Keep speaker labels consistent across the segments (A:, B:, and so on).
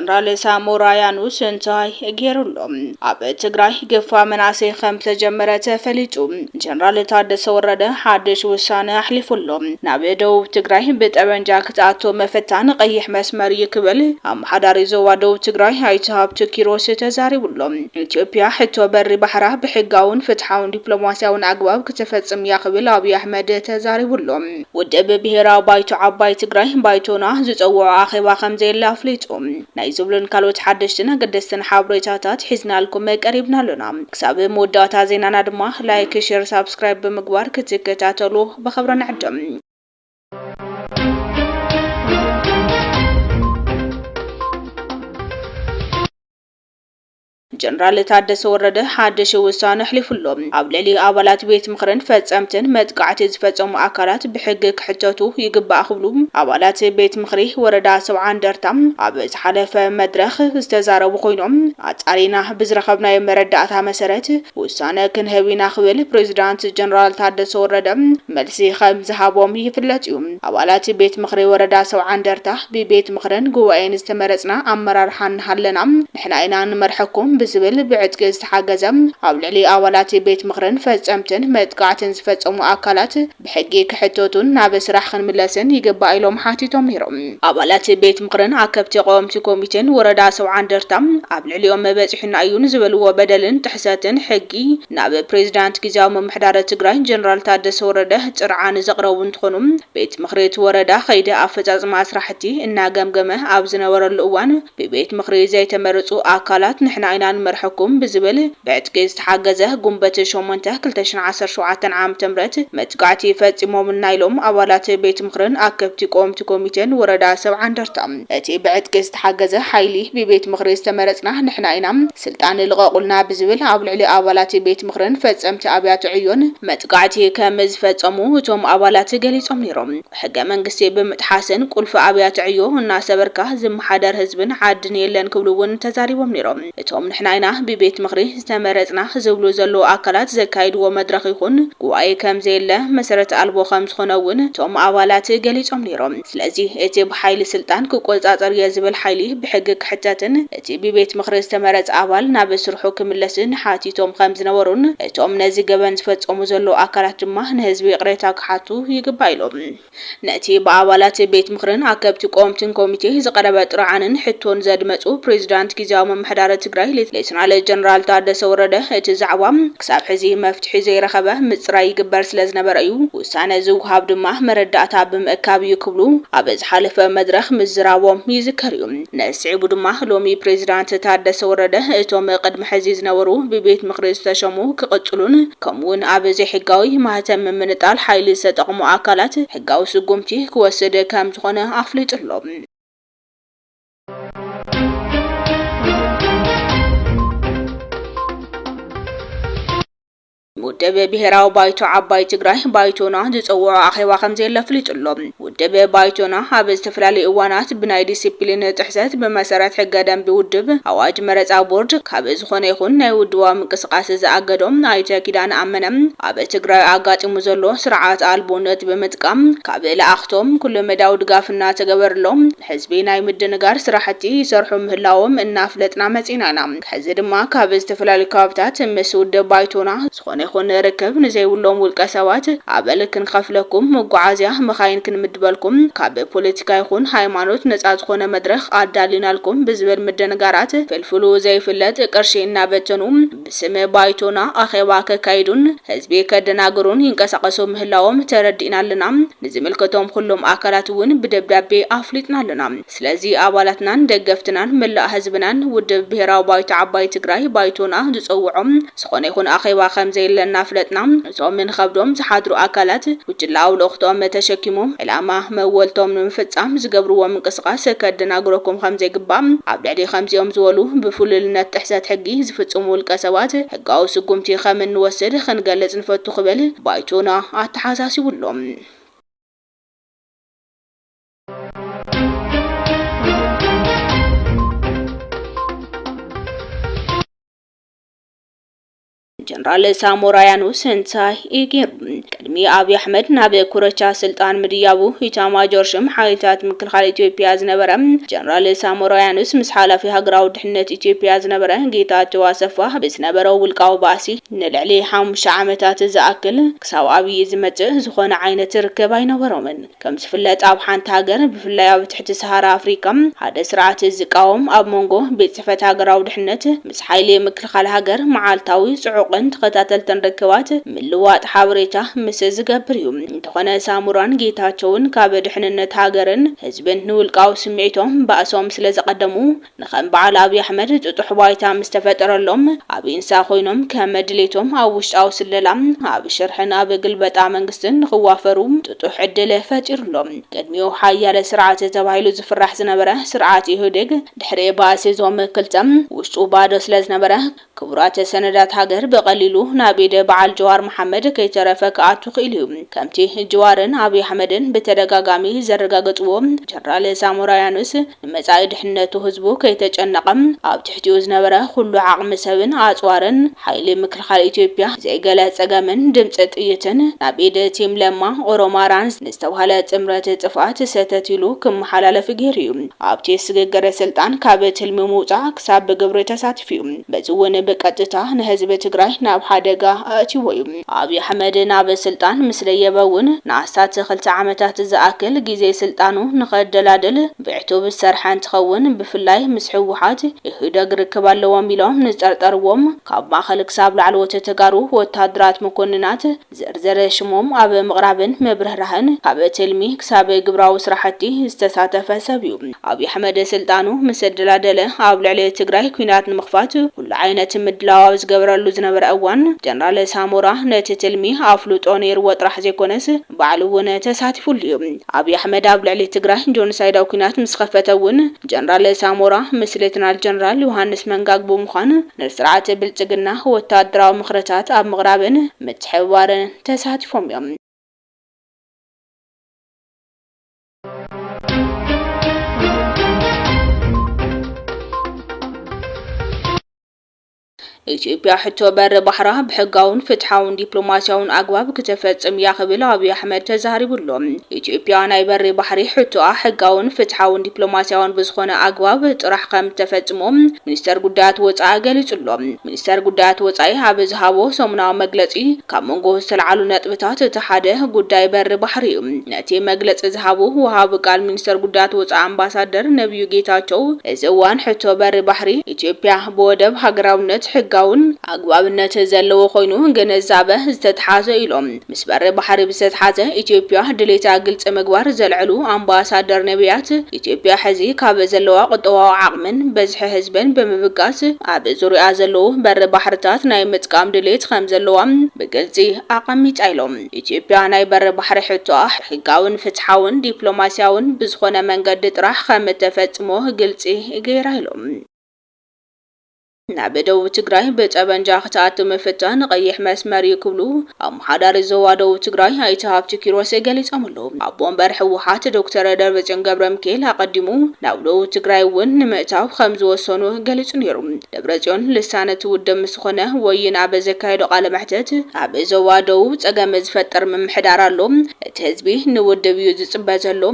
A: ጀነራል ሳሞራ ያኑስ እንታይ ገይሩሎም ኣብ ትግራይ ገፋ መናእሰይ ከም ተጀመረ ተፈሊጡ ጀነራል ታደሰ ወረደ ሓድሽ ውሳነ ኣሕሊፉሎም ናብ ደቡብ ትግራይ ብጠበንጃ ክትኣቶ መፈታን ቀይሕ መስመር ይክብል ኣመሓዳሪ ዞባ ደቡብ ትግራይ ኣይተ ሃብቱ ኪሮስ ተዛሪቡሎም ኢትዮጵያ ሕቶ በሪ ባሕራ ብሕጋውን ፍትሓውን ዲፕሎማሲያውን ኣግባብ ክትፈጽም ያኽብል ኣብይ ኣሕመድ ተዛሪቡሎም ውድብ ብሄራዊ ባይቶ ዓባይ ትግራይ ባይቶና ዝፀውዖ ኣኼባ ከም ዘየለ ኣፍሊጡ ናይ ዝብሉን ካልኦት ሓደሽትን ኣገደስትን ሓበሬታታት ሒዝናልኩም ቀሪብና ኣለና ክሳብ መወዳእታ ዜናና ድማ ላይክ ሼር ሳብስክራይብ ብምግባር ክትከታተሉ በኸብረ ንዕድም ጀነራል ታደሰ ወረደ ሓድሽ ውሳነ ኣሕሊፉሎም ኣብ ልዕሊ ኣባላት ቤት ምኽርን ፈጸምትን መጥቃዕቲ ዝፈጸሙ ኣካላት ብሕጊ ክሕተቱ ይግባእ ክብሉ ኣባላት ቤት ምኽሪ ወረዳ 70 እንደርታ ኣብ ዝሓለፈ መድረኽ ዝተዛረቡ ኮይኖም ኣጻሪና ብዝረኸብናዮ መረዳእታ መሰረት ውሳነ ክንህብና ክብል ፕሬዝዳንት ጀነራል ታደሰ ወረደ መልሲ ከም ዝሃቦም ይፍለጥ እዩ ኣባላት ቤት ምኽሪ ወረዳ 70 እንደርታ ብቤት ምኽርን ጉባኤን ዝተመረጽና ኣመራርሓ ንሃለና ንሕና ኢና ንመርሐኩም ዝብል ብዕጥቂ ዝተሓገዘ ኣብ ልዕሊ ኣባላት ቤት ምኽርን ፈጸምትን መጥቃዕትን ዝፈጸሙ ኣካላት ብሕጊ ክሕተቱን ናብ ስራሕ ክንምለስን ይግባእ ኢሎም ሓቲቶም ነይሮም ኣባላት ቤት ምኽርን ኣከብቲ ቆምቲ ኮሚቴን ወረዳ 70 እንደርታ ኣብ ልዕሊኦም መበፂሕና እዩን ዝበልዎ በደልን ጥሕሰትን ሕጊ ናብ ፕሬዝዳንት ጊዜያዊ ምምሕዳር ትግራይ ጀነራል ታደሰ ወረደ ጥርዓን ዘቕረቡ እንትኾኑ ቤት ምኽሪ ወረዳ ከይዲ ኣፈጻጽማ ስራሕቲ እናገምገመ ኣብ ዝነበረሉ እዋን ብቤት ምኽሪ ዘይተመረጹ ኣካላት ንሕና ኢና መርሐኩም ብዝብል ብዕጥቂ ዝተሓገዘ ጉንበት 8 2017 ዓም ተምረት መጥቃዕቲ ፈጺሞም ናይሎም ኣባላት ቤት ምኽርን ኣከብቲ ቆምቲ ኮሚቴን ወረዳ 70 እንደርታ እቲ ብዕጥቂ ዝተሓገዘ ሓይሊ ብቤት ምኽሪ ዝተመረጽና ንሕና ኢና ስልጣን ልቀቁልና ብዝብል ኣብ ልዕሊ ኣባላት ቤት ምኽርን ፈጸምቲ ኣብያተ ዕዮን መጥቃዕቲ ከም ዝፈጸሙ እቶም ኣባላት ገሊጾም ነይሮም ሕገ መንግስቲ ብምጥሓስን ቁልፊ ኣብያተ ዕዮ እናሰበርካ ዝመሓደር ህዝብን ዓድን የለን ክብሉ እውን ተዛሪቦም ነይሮም እቶም ንሕና ኢና ብቤት ምኽሪ ዝተመረጽና ዝብሉ ዘለዉ ኣካላት ዘካይድዎ መድረኽ ይኹን ጉባኤ ከም ዘየለ መሰረት ኣልቦ ከም ዝኾነ እውን እቶም ኣባላት ገሊጾም ነይሮም ስለዚ እቲ ብሓይሊ ስልጣን ክቆጻጸር ዝብል ሓይሊ ብሕጊ ክሕተትን እቲ ብቤት ምኽሪ ዝተመረጸ ኣባል ናብ ስርሑ ክምለስን ሓቲቶም ከም ዝነበሩን እቶም ነዚ ገበን ዝፈጸሙ ዘለዉ ኣካላት ድማ ንህዝቢ ቅሬታ ክሓቱ ይግባእ ኢሎም ነቲ ብኣባላት ቤት ምኽርን ኣከብቲ ቆምትን ኮሚቴ ዝቀረበ ጥርዓንን ሕቶን ዘድመጹ ፕሬዝዳንት ጊዜያዊ ምምሕዳር ትግራይ ሌተናል ጀነራል ታደሰ ወረደ እቲ ዛዕባ ክሳብ ሕዚ መፍትሒ ዘይረኸበ ምጽራይ ይግበር ስለ ዝነበረ እዩ ውሳነ ዝውሃብ ድማ መረዳእታ ብምእካብ ይክብሉ ኣብ ዝሓለፈ መድረኽ ምዝራቦም ይዝከር እዩ ነስዒቡ ድማ ሎሚ ፕሬዝዳንት ታደሰ ወረደ እቶም ቅድሚ ሕዚ ዝነበሩ ብቤት ምኽሪ ዝተሸሙ ክቕጽሉን ከምኡውን ኣብ ዘይሕጋዊ ማህተም ምንጣል ሓይሊ ዝተጠቕሙ ኣካላት ሕጋዊ ስጉምቲ ክወስድ ከም ዝኾነ ኣፍሊጡሎም ውድብ ብሄራዊ ባይቶ ዓባይ ትግራይ ባይቶና ዝፀውዖ ኣኼባ ከም ዘየለ ኣፍሊጡሎም ውድብ ባይቶና ኣብ ዝተፈላለዩ እዋናት ብናይ ዲሲፕሊን ጥሕሰት ብመሰረት ሕገ ደንቢ ውድብ ኣዋጅ መረፃ ቦርድ ካብ ዝኾነ ይኹን ናይ ውድባዊ ምንቅስቃስ ዝኣገዶም ኣይተ ኪዳነ ኣመነ ኣብ ትግራይ ኣጋጢሙ ዘሎ ስርዓት ኣልቦነት ብምጥቃም ካብ ለኣኽቶም ኩሉ መዳው ድጋፍ እናተገበረሎም ህዝቢ ናይ ምድንጋር ስራሕቲ ይሰርሑ ምህላዎም እናፍለጥና መፂና ኢና ሕዚ ድማ ካብ ዝተፈላለዩ ከባቢታት ምስ ውድብ ባይቶና ዝኾነ ይኹን ርክብ ንዘይብሎም ውልቀ ሰባት ኣበል ክንከፍለኩም መጓዓዝያ መኻይን ክንምድበልኩም ካብ ፖለቲካ ይኹን ሃይማኖት ነፃ ዝኾነ መድረኽ ኣዳሊናልኩም ብዝብል ምድንጋራት ፍልፍሉ ዘይፍለጥ ቅርሺ እናበተኑ ብስም ባይቶና ኣኼባ ከካይዱን ህዝቢ ከደናግሩን ይንቀሳቀሱ ምህላዎም ተረዲእና ኣለና ንዝምልከቶም ኩሎም ኣካላት እውን ብደብዳቤ ኣፍሊጥና ኣለና ስለዚ ኣባላትናን ደገፍትናን መላእ ህዝብናን ውድብ ብሄራዊ ባይቶ ዓባይ ትግራይ ባይቶና ዝፀውዖም ዝኾነ ይኹን ኣኼባ ከም ዘየለ እናፍለጥና እቶም ንኸብዶም ዝሓድሩ ኣካላት ውጭላው ለእኽቶም ተሸኪሞም ዕላማ መወልቶም ንምፍጻም ዝገብርዎ ምንቅስቃስ ከደናግረኩም ከም ዘይግባእ ኣብ ልዕሊ ከምዚኦም ዝበሉ ብፍሉልነት ጥሕሰት ሕጊ ዝፍጽሙ ውልቀ ሰባት ሕጋዊ ስጉምቲ ከም እንወስድ ክንገልጽ ንፈቱ ክብል ባይቶና ኣተሓሳሲቡሎም ጀነራል ሳሞራ ያኑስ እንታይ ይገሩ ቅድሚ አብይ አሕመድ ናብ ኩረቻ ስልጣን ምድያቡ ኢታማጆር ሹም ሓይልታት ምክልኻል ኢትዮጵያ ዝነበረ ጀነራል ሳሞራ ያኑስ ምስ ሓላፊ ሃገራዊ ድሕነት ኢትዮጵያ ዝነበረ ጌታቸው አሰፋ ብዝነበረው ውልቃዊ ባእሲ ንልዕሊ 5 ዓመታት ዝኣክል ክሳብ አብይ ዝመጽእ ዝኾነ ዓይነት ርክብ ኣይነበሮምን ከም ዝፍለጥ ኣብ ሓንቲ ሃገር ብፍላይ ኣብ ትሕቲ ሰሃራ ኣፍሪካ ሓደ ስርዓት ዝቃወም ኣብ መንጎ ቤት ጽሕፈት ሃገራዊ ድሕነት ምስ ሓይሊ ምክልኻል ሃገር መዓልታዊ ጽዑቕን ተኸታተልትን ርክባት ምልዋጥ ሓበሬታ ምስ ዝገብር እዩ እንተኾነ ሳሙራን ጌታቸውን ካብ ድሕንነት ሃገርን ህዝብን ንውልቃዊ ስምዒቶም ባእሶም ስለ ዝቀደሙ ንኸም በዓል አብይ ኣሕመድ ጥጡሕ ባይታ ምስ ተፈጠረሎም ኣብ ኢንሳ ኮይኖም ከም መድሌቶም ኣብ ውሽጣዊ ስለላ ኣብ ሽርሕን ኣብ ግልበጣ መንግስትን ንኽዋፈሩ ጥጡሕ ዕድል ፈጢሩሎም ቅድሚኡ ሓያለ ስርዓት ተባሂሉ ዝፍራሕ ዝነበረ ስርዓት ኢህዴግ ድሕሪ ባእሲ ዞም ክልተም ውሽጡ ባዶ ስለ ዝነበረ ክቡራት ሰነዳት ሃገር በቀሊሉ ናብ ኢድ በዓል ጀዋር መሐመድ ከይተረፈ ከኣቱ ክኢሉ እዩ ከምቲ ጀዋርን አብይ ኣሕመድን በተደጋጋሚ ዘረጋገጽዎም ጀነራል ሳሞራ ያኑስ ንመጻኢ ድሕነቱ ህዝቡ ከይተጨነቀም ኣብ ትሕቲኡ ዝነበረ ኩሉ ዓቕሚ ሰብን ኣጽዋርን ሓይሊ ምክልኻል ኢትዮጵያ ዘይገለ ጸገምን ድምጽ ጥይትን ናብ ኢድ ቲም ለማ ኦሮማራን ዝተባሃለ ጥምረት ጥፋት ሰተትሉ ክመሓላለፍ ገይሩ እዩ ኣብቲ ስግግር ስልጣን ካብ ትልሚ ምውጻእ ክሳብ ግብሪ ተሳትፉ እዩ በዚ እውን ብቀጥታ ንህዝቢ ትግራይ ናብ ሓደጋ ኣእትይዎ እዩ አብይ ኣሕመድ ናብ ስልጣን ምስ ደየበውን ንኣስታት 2 ዓመታት ዝኣክል ግዜ ስልጣኑ ንኸደላድል ብዕቱብ ዝሰርሐ እንትኸውን ብፍላይ ምስ ሕወሓት ኢህዴግ ርክብ ኣለዎም ኢሎም ንዝጠርጠርዎም ካብ ማእኸል ክሳብ ላዕለዎት ተጋሩ ወታደራት መኮንናት ዘርዘረ ሽሞም ኣብ ምቕራብን መብርህራህን ካብ ትልሚ ክሳብ ግብራዊ ስራሕቲ ዝተሳተፈ ሰብ እዩ አብይ ኣሕመድ ስልጣኑ ምስ ደላደለ ኣብ ልዕሊ ትግራይ ኩናት ንምኽፋት ኩሉ ዓይነት ምድላው ዝገበረሉ ዝነበረ እዋን ጀነራል ሳሞራ ነቲ ትልሚ ኣፍልጦ ነይርዎ ጥራሕ ዘይኮነስ ባዕሉ እውን ተሳቲፉሉ እዩ አብይ ኣሕመድ ኣብ ልዕሊ ትግራይ ጆኖሳይዳዊ ኩናት ምስ ከፈተውን ጀነራል ሳሞራ ምስ ሌተናል ጀነራል ዮሃንስ መንጋግ ብምዃን ንስርዓት ብልጽግና ወታደራዊ ምኽርታት ኣብ ምቕራብን ምትሕብባርን ተሳቲፎም እዮም ኢትዮጵያ ሕቶ በር ባሕራ ብሕጋውን ፍትሓውን ዲፕሎማሲያውን ኣግባብ ክትፈጽም እያ ክብል አብይ ኣሕመድ ተዛሪቡሎ ኢትዮጵያ ናይ በሪ ባሕሪ ሕቶኣ ሕጋውን ፍትሓውን ዲፕሎማሲያውን ብዝኾነ ኣግባብ ጥራሕ ከም ተፈጽሞ ሚኒስተር ጉዳያት ወጻኢ ገሊጹሎ ሚኒስተር ጉዳያት ወጻኢ ኣብ ዝሃቦ ሰሙናዊ መግለጺ ካብ መንጎ ዝተልዓሉ ነጥብታት እቲ ሓደ ጉዳይ በሪ ባሕሪ እዩ ነቲ መግለጺ ዝሃቡ ወሃብ ቃል ሚኒስተር ጉዳያት ወጻኢ ኣምባሳደር ነብዩ ጌታቸው እዚ እዋን ሕቶ በሪ ባሕሪ ኢትዮጵያ ብወደብ ሃገራውነት ሕጋውን ኣግባብነት ዘለዎ ኮይኑ ገነዛበ ዝተተሓዘ ኢሎም ምስ በሪ ባሕሪ ዝተተሓዘ ኢትዮጵያ ድሌታ ግልጽ ምግባር ዘልዕሉ ኣምባሳደር ነቢያት ኢትዮጵያ ሕዚ ካብ ዘለዋ ቁጠባዊ ዓቕምን በዝሒ ህዝብን ብምብጋስ ኣብ ዙርያ ዘለዉ በሪ ባሕርታት ናይ ምጥቃም ድሌት ከም ዘለዋ ብግልጺ ኣቐሚጣ ኢሎም ኢትዮጵያ ናይ በሪ ባሕሪ ሕቶኣ ሕጋውን ፍትሓውን ዲፕሎማሲያውን ብዝኾነ መንገዲ ጥራሕ ከም ተፈጽሞ ግልጺ ገይራ ኢሎም ናብ ደቡብ ትግራይ በጠበንጃ ክትኣቱ ምፍታን ቀይሕ መስመር ይክብሉ ኣመሓዳሪ ዞባ ደቡብ ትግራይ ኣይተ ሃብቲ ኪሮስ ገሊፆም ኣለዉ ኣብ ወንበር ሕወሓት ዶክተር ደብረጽዮን ገብረሚካኤል ኣቀዲሙ ናብ ደቡብ ትግራይ እውን ንምእታው ከም ዝወሰኑ ገሊጹ ነይሩ ደብረጽዮን ልሳነ ውድብ ምስ ዝኾነ ወይን ኣብ ዘካየዶ ቃለ መሕተት ኣብ ዞባ ደቡብ ጸገም ዝፈጠር ምምሕዳር ኣሎ እቲ ህዝቢ ንውድብ እዩ ዝጽበ ዘሎ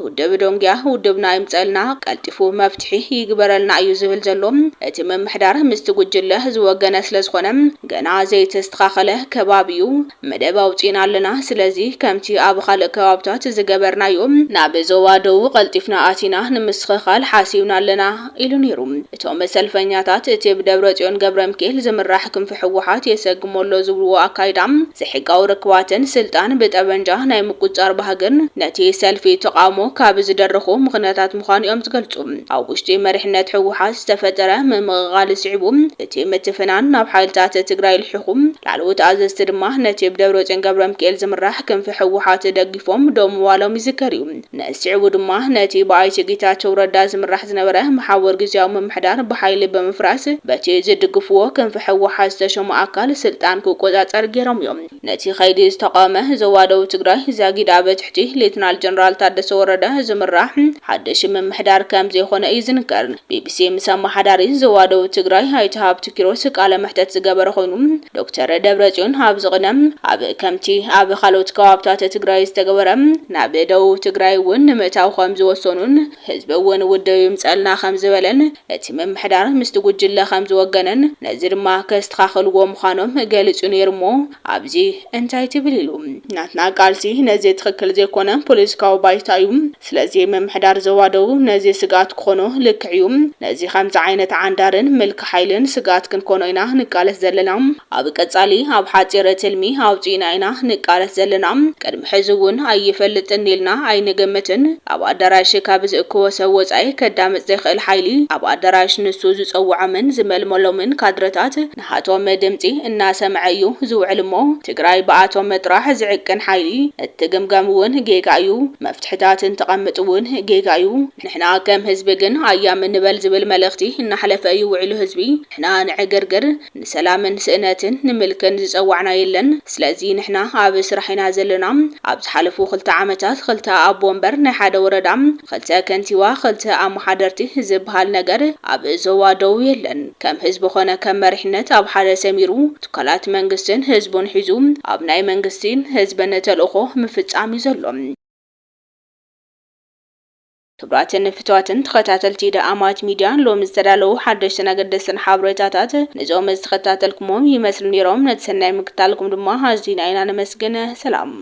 A: ውድብ ዶንግያ ውድብና ይምጸልና ቀልጢፉ መፍትሒ ይግበረልና እዩ ዝብል ዘሎ እቲ ምምሕዳር ምስቲ ጉጅለ ዝወገነ ስለ ዝኾነ ገና ዘይተስተኻኸለ ከባቢኡ መደብ ኣውፂና ኣለና ስለዚ ከምቲ ኣብ ካልእ ከባቢታት ዝገበርናዮ ናብ ዞባ ደቡብ ቀልጢፍና ኣቲና ንምስኽኻል ሓሲብና ኣለና ኢሉ ነይሩ እቶም ሰልፈኛታት እቲ ብደብረጽዮን ገብረሚካኤል ዝምራሕ ክንፊ ሕወሓት የሰግመሎ ዝብልዎ ኣካይዳ ዘሕጋዊ ርክባትን ስልጣን ብጠበንጃ ናይ ምቁጻር ባህግን ነቲ ሰልፊ ተቃውሞ ካብ ዝደረኹ ምኽንያታት ምዃኑ እዮም ዝገልጹ ኣብ ውሽጢ መሪሕነት ሕወሓት ዝተፈጠረ ምምቕቓል እቲ ምትፍናን ናብ ሓይልታት ትግራይ ልሕኹም ላዕለዎት ኣዘዝቲ ድማ ነቲ ብደብረጽዮን ገብረሚካኤል ዝምራሕ ክንፊ ሕወሓት ደግፎም ደው ምባሎም ይዝከር እዩ ነስዕቡ ድማ ነቲ ብኣይተ ጌታቸው ረዳ ዝምራሕ ዝነበረ መሓወር ጊዜያዊ ምምሕዳር ብሓይሊ ብምፍራስ በቲ ዝድግፍዎ ክንፊ ሕወሓት ዝተሾመ ኣካል ስልጣን ክቆጻጸር ገይሮም እዮም ነቲ ኸይዲ ዝተቃወመ ዞባ ደቡብ ትግራይ ዛጊድ ኣብ ትሕቲ ሌተናል ጀነራል ታደሰ ወረደ ዝምራሕ ሓድሽ ምምሕዳር ከም ዘይኾነ እዩ ዝንገር ቢቢሲ ምስ ኣመሓዳሪ ዞባ ደቡብ ትግራይ ትግራይ ኣይተ ሃብቲ ኪሮስ ቃለ መሕተት ዝገበረ ኮይኑ ዶክተር ደብረጽዮን ኣብ ዝቕደም ኣብ ከምቲ ኣብ ካልኦት ከባብታት ትግራይ ዝተገበረ ናብ ደቡብ ትግራይ እውን ንምእታው ከም ዝወሰኑን ህዝቢ እውን ውድብ ይምጸልና ከም ዝበለን እቲ ምምሕዳር ምስቲ ጉጅለ ከም ዝወገነን ነዚ ድማ ከስተኻኽልዎ ምዃኖም ገሊጹ ነይሩ እሞ ኣብዚ እንታይ ትብል ኢሉ ናትና ቃልሲ ነዚ ትክክል ዘይኮነ ፖለቲካዊ ባይታ እዩ ስለዚ ምምሕዳር ዘዋደው ነዚ ስጋት ክኾኖ ልክዕ እዩ ነዚ ከምዚ ዓይነት ዓንዳርን ምልክ ሓይልን ስጋት ክንኮኖ ኢና ንቃለስ ዘለና ኣብ ቀጻሊ ኣብ ሓጺረ ትልሚ ኣውጪና ኢና ንቃለስ ዘለና ቅድሚ ሕዚ እውን ኣይፈልጥን ኢልና ኣይንገምትን ኣብ ኣዳራሽ ካብ ዝእክቦ ሰብ ወጻኢ ከዳምጽ ዘይኽእል ሓይሊ ኣብ ኣዳራሽ ንሱ ዝጸውዖምን ዝመልመሎምን ካድረታት ንሃቶም ድምጺ እናሰምዐ እዩ ዝውዕል እሞ ትግራይ ብኣቶም ጥራሕ ዝዕቅን ሓይሊ እትግምገም እውን ጌጋ እዩ መፍትሕታትን ተቐምጥ እውን ጌጋ እዩ ንሕና ከም ህዝቢ ግን ኣያም ንበል ዝብል መልእኽቲ እናሕለፈ እዩ ውዕሉ ህዝቢ ንሕና ንዕግርግር ንሰላምን ስእነትን ንምልክን ዝጸዋዕና የለን ስለዚ ንሕና ኣብ ስራሕና ዘለና ኣብ ዝሓለፉ 2 ዓመታት 2 ኣቦ ወንበር ናይ ሓደ ወረዳ 2 ከንቲባ 2 ኣመሓደርቲ ዝበሃል ነገር ኣብ ዞባ ደው የለን ከም ህዝቢ ኾነ ከም መሪሕነት ኣብ ሓደ ሰሚሩ ትካላት መንግስትን ህዝቡን ሒዙ ኣብ ናይ መንግስትን ህዝብን ተልእኾ ምፍጻም እዩ ዘሎ ክብራትን ፍትዋትን ተኸታተልቲ ደኣማት ሚድያ ሎም ዝተዳለው ሓደሽትን ኣገደስትን ሓበሬታታት ንዞም ዝተኸታተልኩሞም ይመስሉ ነይሮም ነቲ ሰናይ ምክታልኩም ድማ ኣዝና ኢና ነመስግን ሰላም